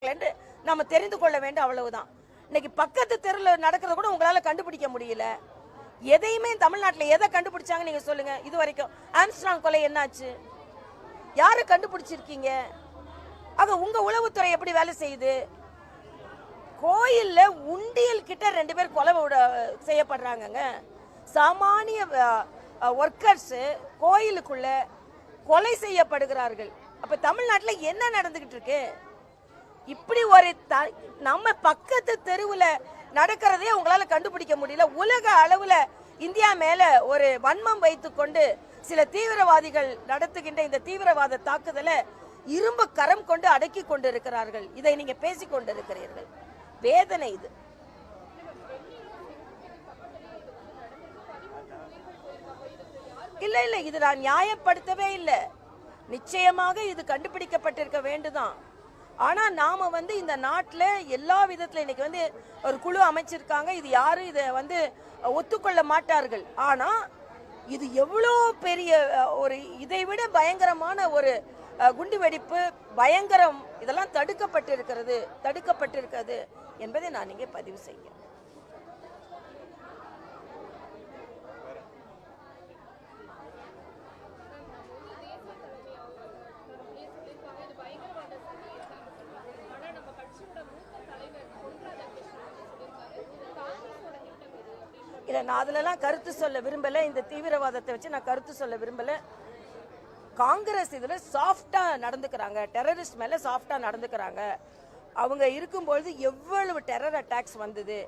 நம்ம தெரிந்து கொள்ள வேண்டும், அவ்வளவுதான். இன்னைக்கு பக்கத்து தெருவில் நடக்கிறத கூட உங்களால கண்டுபிடிக்க முடியல. எதையுமே தமிழ்நாட்டில் எதை கண்டுபிடிச்சாங்க நீங்க சொல்லுங்க. இது வரைக்கும் ஆம்ஸ்ட்ராங் கொலை என்னாச்சு? யாரு கண்டுபிடிச்சிருக்கீங்க? ஆக உங்க உளவுத்துறை எப்படி வேலை செய்யுது? கோயில்ல உண்டியல் கிட்ட 2 பேர் கொலை செய்யப்படுறாங்க. சாமானிய ஒர்க்கர்ஸ் கோயிலுக்குள்ள கொலை செய்யப்படுகிறார்கள். அப்ப தமிழ்நாட்டில் என்ன நடந்துகிட்டு இருக்கு? இப்படி ஒரு நம்ம பக்கத்து தெருவில் நடக்கிறதே உங்களால கண்டுபிடிக்க முடியல. உலக அளவுல இந்தியா மேல ஒரு வன்மம் வைத்துக் கொண்டு சில தீவிரவாதிகள் நடத்துகின்ற இந்த தீவிரவாத தாக்குதலை இரும்பு கரம் கொண்டு அடக்கி கொண்டிருக்கிறார்கள். இதை நீங்க பேசிக் கொண்டிருக்கிறீர்கள். வேதனை இது. இல்ல இல்ல, இது நான் நியாயப்படுத்தவே இல்லை. நிச்சயமாக இது கண்டுபிடிக்கப்பட்டிருக்க வேண்டுதான். ஆனா நாம இந்த நாட்டில் எல்லா விதத்துல இன்னைக்கு ஒரு குழு அமைச்சிருக்காங்க. இது யாரும் இதை ஒத்துக்கொள்ள மாட்டார்கள். ஆனா இது எவ்வளோ பெரிய ஒரு இதை விட பயங்கரமான ஒரு குண்டு வெடிப்பு, பயங்கரம், இதெல்லாம் தடுக்கப்பட்டிருக்கிறது என்பதை நான் இங்கே பதிவு செய்கிறேன். இல்லை, நான் அதுலலாம் கருத்து சொல்ல விரும்பலை. இந்த தீவிரவாதத்தை வச்சு நான் கருத்து சொல்ல விரும்பலை. காங்கிரஸ் இதில் சாஃப்டாக நடந்துக்கிறாங்க, டெரரிஸ்ட் மேலே சாஃப்டாக நடந்துக்கிறாங்க. அவங்க இருக்கும்பொழுது எவ்வளவு டெரர் அட்டாக்ஸ் வந்தது.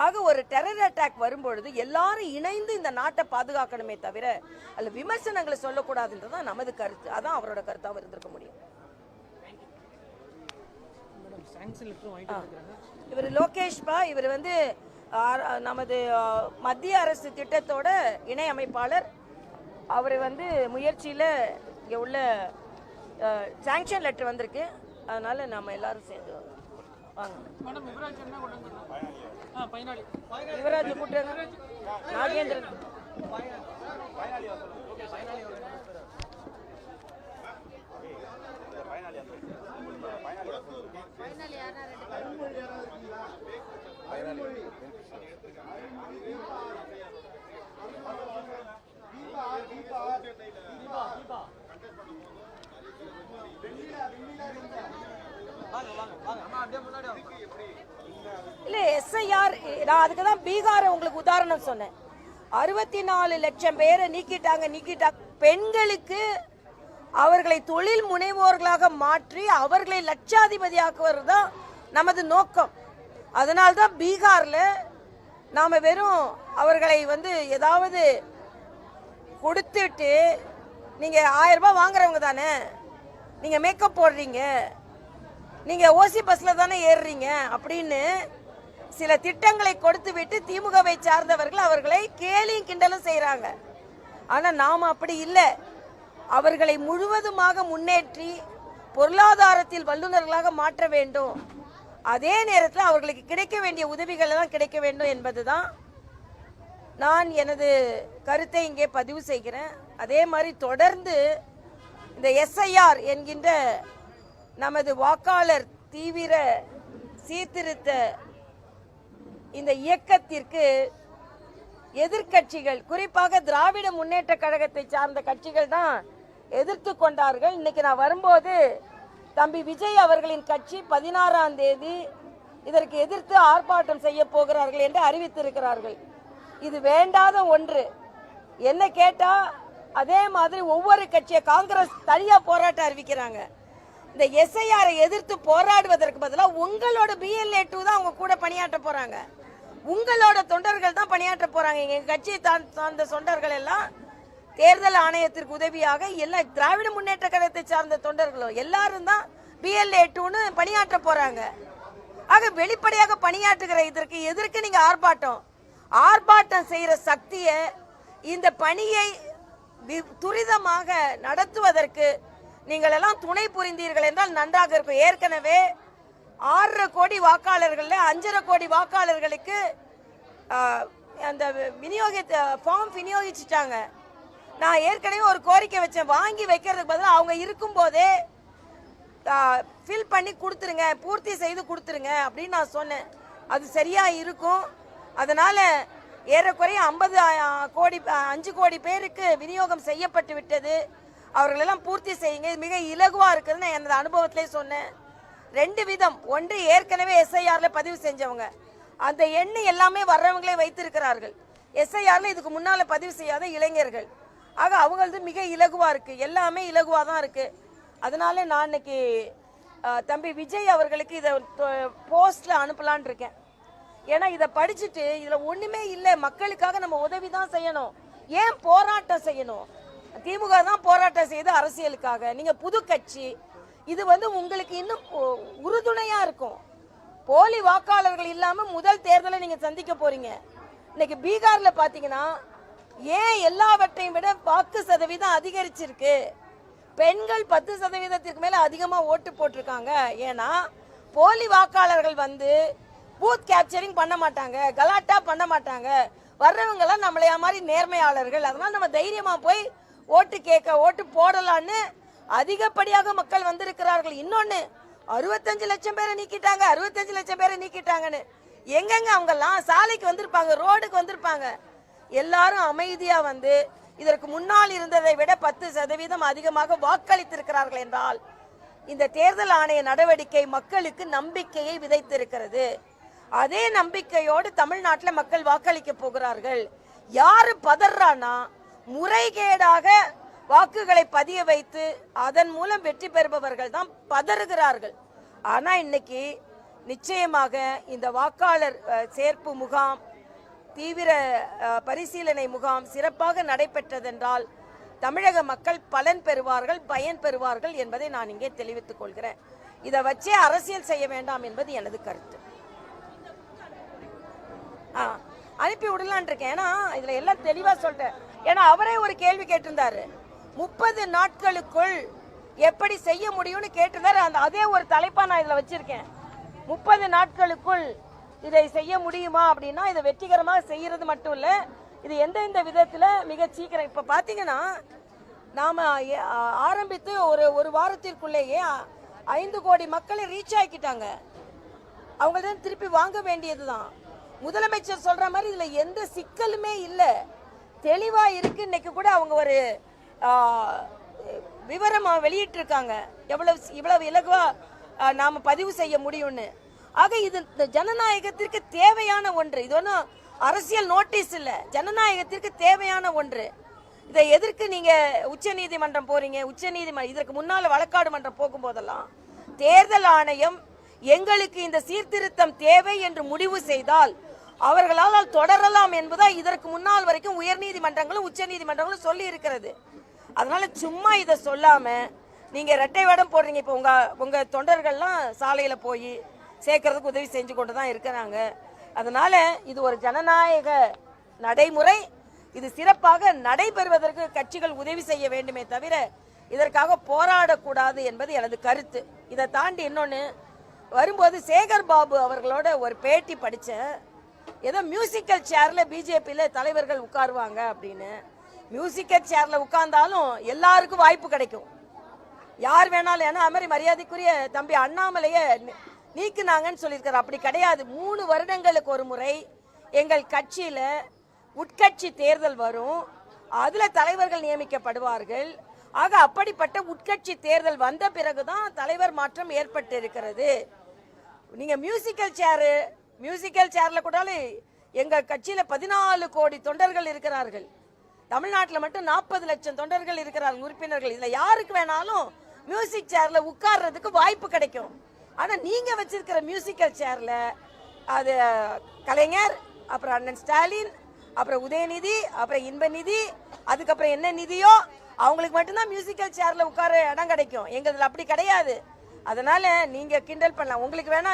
ஆக ஒரு டெரர் அட்டாக் வரும்பொழுது எல்லாரும் இணைந்து இந்த நாட்டை பாதுகாக்கணுமே தவிர அதில் விமர்சனங்களை சொல்லக்கூடாதுன்றதான் நமது கருத்து. அதான் அவரோட கருத்தாக இருந்திருக்க முடியும். இவர் லோகேஷ் பா, இவர் நமது மத்திய அரசு திட்டத்தோட இணை அமைப்பாளர். அவர் முயற்சியில் இங்கே உள்ள சாங்ஷன் லெட்டர் வந்திருக்கு. அதனால நம்ம எல்லாரும் சேர்ந்து வாங்க. யுவராஜ் கூட்டுறாங்க, நாகேந்திரன். இல்ல எஸ்ஐஆர், நான் அதுக்கு தான் பீகாரை உங்களுக்கு உதாரணம் சொன்னேன். 64 லட்சம் பேரை நீக்கிட்டாங்க. பெண்களுக்கு அவர்களை தொழில் முனைவோர்களாக மாற்றி அவர்களை லட்சாதிபதியாக்குவது தான் நமது நோக்கம். அதனால்தான் பீகார்ல நாம வெறும் அவர்களை ஏதாவது கொடுத்துட்டு, நீங்க 1000 ரூபாய் வாங்குறவங்க தானே, நீங்க மேக்கப் போடுறீங்க, நீங்க ஓசி பஸ்ல தானே ஏறுறீங்க அப்படின்னு சில திட்டங்களை கொடுத்து விட்டு திமுகவை சார்ந்தவர்கள் அவர்களை கேலியும் கிண்டலும் செய்யறாங்க. ஆனா நாம அப்படி இல்லை. அவர்களை முழுவதுமாக முன்னேற்றி பொருளாதாரத்தில் வல்லுநர்களாக மாற்ற வேண்டும். அதே நேரத்தில் அவர்களுக்கு கிடைக்க வேண்டிய உதவிகள் எல்லாம் கிடைக்க வேண்டும் என்பதுதான் நான் எனது கருத்தை இங்கே பதிவு செய்கிறேன். அதே மாதிரி தொடர்ந்து இந்த எஸ்ஐஆர் என்கின்ற நமது வாக்காளர் தீவிர சீர்திருத்த இந்த இயக்கத்திற்கு எதிர்கட்சிகள், குறிப்பாக திராவிட முன்னேற்ற கழகத்தை சார்ந்த கட்சிகள் தான் எதிர்த்து கொண்டார்கள். இன்னைக்கு நான் வரும்போது தம்பி விஜய் அவர்களின் கட்சி 16ஆம் தேதி இதற்கு எதிர்த்து ஆர்ப்பாட்டம் செய்ய போகிறார்கள் என்று அறிவித்திருக்கிறார்கள். இது வேண்டாத ஒன்று. என்ன கேட்டா அதே மாதிரி ஒவ்வொரு கட்சியை காங்கிரஸ் தனியா போராட்டம் அறிவிக்கிறாங்க. இந்த எஸ்ஐஆரை எதிர்த்து போராடுவதற்கு பதிலாக உங்களோட BLA 2 தான் அவங்க கூட பணியாற்ற போறாங்க. உங்களோட தொண்டர்கள் தான் பணியாற்ற போறாங்க. எங்க கட்சியை சார்ந்த தொண்டர்கள் எல்லாம் தேர்தல் ஆணையத்திற்கு உதவியாக எல்லா திராவிட முன்னேற்ற கழகத்தை சார்ந்த தொண்டர்களும் எல்லாரும் தான் BLA 2 பணியாற்ற போறாங்க. ஆக வெளிப்படையாக பணியாற்றுகிற இதற்கு எதிர்க்கு நீங்க ஆர்ப்பாட்டம் செய்யற சக்தியை, இந்த பணியை துரிதமாக நடத்துவதற்கு நீங்கள் எல்லாம் துணை புரிந்தீர்கள் என்றால் நன்றாக இருக்கும். ஏற்கனவே 6.5 கோடி வாக்காளர்கள் 5.5 கோடி வாக்காளர்களுக்கு அந்த ஃபார்ம் விநியோகிச்சுட்டாங்க. நான் ஏற்கனவே ஒரு கோரிக்கை வச்சேன், வாங்கி வைக்கிறதுக்கு பதிலாக அவங்க இருக்கும் போதே ஃபில் பண்ணி கொடுத்துருங்க, பூர்த்தி செய்து கொடுத்துருங்க அப்படின்னு நான் சொன்னேன். அது சரியா இருக்கும். அதனால ஏறக்குறைய 5 கோடி பேருக்கு விநியோகம் செய்யப்பட்டு விட்டது. அவர்களெல்லாம் பூர்த்தி செய்யுங்க, இது மிக இலகுவா இருக்குதுன்னு நான் எனது அனுபவத்திலே சொன்னேன். 2 விதம். ஒன்று, ஏற்கனவே எஸ்ஐஆர்ல பதிவு செஞ்சவங்க, அந்த எண்ணு எல்லாமே வர்றவங்களே வைத்திருக்கிறார்கள். எஸ்ஐஆர்ல இதுக்கு முன்னால பதிவு செய்யாத இளைஞர்கள், ஆக அவங்களது மிக இலகுவா இருக்கு, எல்லாமே இலகுவா தான் இருக்கு. அதனால நான் இன்னைக்கு தம்பி விஜய் அவர்களுக்கு இதை போஸ்ட்ல அனுப்பலான் இருக்கேன். ஏன்னா இதை படிச்சுட்டு இதுல ஒண்ணுமே இல்லை, மக்களுக்காக நம்ம உதவி தான் செய்யணும், ஏன் போராட்டம் செய்யணும்? திமுக தான் போராட்டம் செய்து அரசியலுக்காக. நீங்க புது கட்சி, இது உங்களுக்கு இன்னும் உறுதுணையா இருக்கும். போலி வாக்காளர்கள் இல்லாம முதல் தேர்தலை நீங்க சந்திக்க போறீங்க. இன்னைக்கு பீகார்ல பாத்தீங்கன்னா ஏன் எல்லாவற்றையும் விட வாக்கு சதவீதம் அதிகரிச்சிருக்கு? பெண்கள் 10% மேல அதிகமா ஓட்டு போட்டிருக்காங்க. ஏன்னா போலி வாக்காளர்கள் பூத் கேப்சரிங் பண்ண மாட்டாங்க, கலாட்டா பண்ண மாட்டாங்க. வர்றவங்க எல்லாம் நம்மளைய மாதிரி நேர்மையாளர்கள். அதனால நம்ம தைரியமா போய் ஓட்டு கேட்க, ஓட்டு போடலான்னு அதிகப்படியாக மக்கள் வந்திருக்கிறார்கள். இன்னொன்னு, 65 லட்சம் பேரை நீக்கிட்டாங்க, 65 லட்சம் பேரை நீக்கிட்டாங்கன்னு. எங்கெங்க அவங்க எல்லாம் சாலைக்கு வந்திருப்பாங்க, ரோடுக்கு வந்திருப்பாங்க. எல்லாரும் அமைதியா இதற்கு முன்னால் இருந்ததை விட 10% அதிகமாக வாக்களித்திருக்கிறார்கள் என்றால் இந்த தேர்தல் ஆணைய நடவடிக்கை மக்களுக்கு நம்பிக்கையை விதைத்திருக்கிறது. அதே நம்பிக்கையோடு தமிழ்நாட்டில் மக்கள் வாக்களிக்க போகிறார்கள். யாரு பதறானா, முறைகேடாக வாக்குகளை பதிய வைத்து அதன் மூலம் வெற்றி பெறுபவர்கள் தான் பதறுகிறார்கள். ஆனா இன்னைக்கு நிச்சயமாக இந்த வாக்காளர் சேர்ப்பு முகாம், தீவிர பரிசீலனை முகாம் சிறப்பாக நடைபெற்றதென்றால் தமிழக மக்கள் பலன் பெறுவார்கள், பயன் பெறுவார்கள் என்பதை நான் இங்கே தெரிவித்துக் கொள்கிறேன். இதை வச்சே அரசியல் செய்ய வேண்டாம் என்பது எனது கருத்து. அனுப்பி விடலான் இருக்கேன். ஏன்னா இதுல எல்லாம் தெளிவா சொல்றேன். ஏன்னா அவரே ஒரு கேள்வி கேட்டிருந்தாரு, 30 நாட்களுக்குள் எப்படி செய்ய முடியும்னு கேட்டிருந்தாரு. அதே ஒரு தலைப்பா நான் இதுல வச்சிருக்கேன். 30 நாட்களுக்குள் இதை செய்ய முடியுமா அப்படின்னா, இதை வெற்றிகரமாக செய்யறது மட்டும் இல்ல, இது எந்தெந்த விதத்துல மிக சீக்கிரம். இப்ப பாத்தீங்கன்னா நாம ஆரம்பித்து ஒரு வாரத்திற்குள்ளேயே 5 கோடி மக்களை ரீச் ஆக்கிட்டாங்க. அவங்கள்ட்ட திருப்பி வாங்க வேண்டியதுதான். முதலமைச்சர் சொல்ற மாதிரி இதுல எந்த சிக்கலுமே இல்ல, தெளிவா இருக்கு. இன்னைக்கு கூட அவங்க ஒரு விவரமா வெளியிட்டு இருக்காங்க, இவ்வளவு இலகுவா நாம பதிவு செய்ய முடியும்னு. ஆக இது ஜனநாயகத்திற்கு தேவையான ஒன்று. இது ஒன்றும் அரசியல் நோட்டீஸ் இல்ல, ஜனநாயகத்திற்கு தேவையான ஒன்று. இதை எதற்கு நீங்க உச்ச நீதிமன்றம் போறீங்க? இதற்கு முன்னால வழக்காடு மன்றம் போகும்போதெல்லாம் தேர்தல் ஆணையம் எங்களுக்கு இந்த சீர்திருத்தம் தேவை என்று முடிவு செய்தால் அவர்களால் தொடரலாம் என்பதா இதற்கு முன்னால் வரைக்கும் உயர்நீதிமன்றங்களும் உச்ச நீதிமன்றங்களும் சொல்லி இருக்கிறது. அதனால சும்மா இதை சொல்லாம நீங்க இரட்டை வேடம் போடுறீங்க. இப்ப உங்க தொண்டர்கள்லாம் சாலையில போய் சேர்க்கறதுக்கு உதவி செஞ்சு கொண்டுதான் இருக்கிறாங்க. அதனால இது ஒரு ஜனநாயக நடைமுறை. இது சிறப்பாக நடைபெறுவதற்கு கட்சிகள் உதவி செய்ய வேண்டுமே தவிர இதற்காக போராடக்கூடாது என்பது எனது கருத்து. இதை தாண்டி இன்னொன்னு, வரும்போது சேகர் பாபு அவர்களோட ஒரு பேட்டி படிச்சேன். ஏதோ மியூசிக்கல் சேர்ல பிஜேபியில தலைவர்கள் உட்காருவாங்க அப்படின்னு. மியூசிக்கல் சேர்ல உட்கார்ந்தாலும் எல்லாருக்கும் வாய்ப்பு கிடைக்கும், யார் வேணாலும். ஏன்னா அது மாதிரி மரியாதைக்குரிய தம்பி அண்ணாமலைய நீக்குனாங்கன்னு சொல்லியிருக்காரு. அப்படி கிடையாது. 3 வருடங்களுக்கு ஒரு முறை எங்கள் கட்சியில உட்கட்சி தேர்தல் வரும், அதுல தலைவர்கள் நியமிக்கப்படுவார்கள். ஆக அப்படிப்பட்ட உட்கட்சி தேர்தல் வந்த பிறகுதான் தலைவர் மாற்றம் ஏற்பட்டு இருக்கிறது. நீங்க மியூசிக்கல் சேர்ல கூட எங்க கட்சியில 14 கோடி தொண்டர்கள் இருக்கிறார்கள். தமிழ்நாட்டில் மட்டும் 40 லட்சம் தொண்டர்கள் இருக்கிறார்கள், உறுப்பினர்கள். இதுல யாருக்கு வேணாலும் மியூசிக் சேர்ல உட்கார்றதுக்கு வாய்ப்பு கிடைக்கும். ஆனா நீங்க வச்சிருக்கிற மியூசிக்கல் சேர்ல அது கலைஞர், அப்புறம் அண்ணன் ஸ்டாலின், அப்புறம் உதயநிதி, அப்புறம் இன்பநிதி, அதுக்கப்புறம் என்ன நிதியோ அவங்களுக்கு மட்டும்தான் மியூசிக்கல் சேர்ல உட்கார இடம் கிடைக்கும். எங்களுக்கு அப்படி கிடையாது. அதனால நீங்க கிண்டல் பண்ணலாம், உங்களுக்கு வேணா